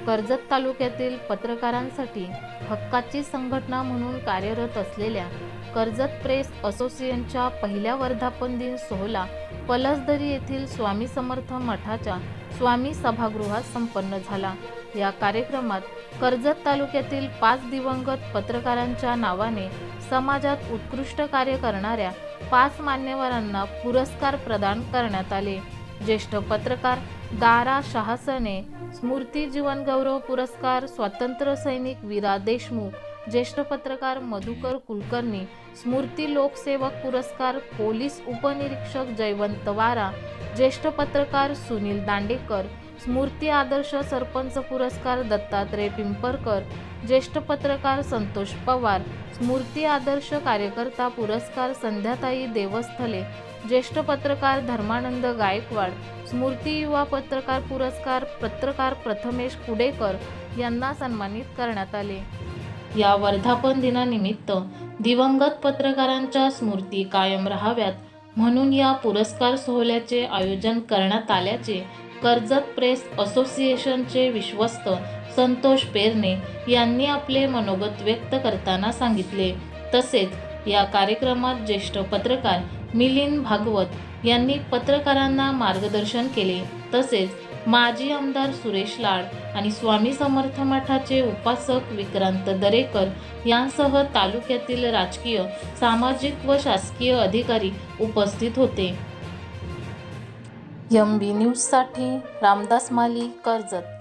कर्जत तालुक्यातील पत्रकारांसाठी हक्काची संघटना म्हणून कार्यरत असलेल्या कर्जत प्रेस असोसिएशनच्या पहिल्या वर्धापन दिन सोहळा पलसदरी येथील स्वामी समर्थ मठाच्या स्वामी सभागृहात संपन्न झाला। या कार्यक्रमात कर्जत तालुक्यातील 5 दिवंगत पत्रकारांच्या नावाने समाजात उत्कृष्ट कार्य करणाऱ्या 5 मान्यवरांना पुरस्कार प्रदान करण्यात आले। ज्येष्ठ पत्रकार दारा शाहसने स्मृती जीवन गौरव पुरस्कार, स्वातंत्र्य सैनिक वीरा देशमुख, ज्येष्ठ पत्रकार मधुकर कुलकर्णी स्मृती लोकसेवक पुरस्कार, पोलीस उपनिरीक्षक जयवंत वारा, ज्येष्ठ पत्रकार सुनील दांडेकर स्मृती आदर्श सरपंच पुरस्कार, दत्तात्रय पिंपरकर, ज्येष्ठ पत्रकार संतोष पवार स्मृती आदर्श कार्यकर्ता पुरस्कार, संध्याताई देवस्थले, ज्येष्ठ पत्रकार धर्मानंद गायकवाड स्मृती युवा पत्रकार पुरस्कार, पत्रकार प्रथमेश कुडेकर यांना सन्मानित करण्यात आले। या वर्धापन दिनानिमित्त दिवंगत पत्रकारांच्या स्मृती कायम राहाव्यात म्हणून या पुरस्कार सोहळ्याचे आयोजन करण्यात आल्याचे कर्जत प्रेस असोसिएशनचे विश्वस्त संतोष पेरणे यांनी आपले मनोगत व्यक्त करताना सांगितले। तसेच या कार्यक्रमात ज्येष्ठ पत्रकार मिलिंद भागवत यांनी पत्रकारांना मार्गदर्शन केले। तसेच माजी आमदार सुरेश लाड आणि स्वामी समर्थ मठाचे उपासक विक्रांत दरेकर यांसह तालुक्यातील राजकीय, सामाजिक व शासकीय अधिकारी उपस्थित होते। MB न्यूज साठी रामदास माली, कर्जत।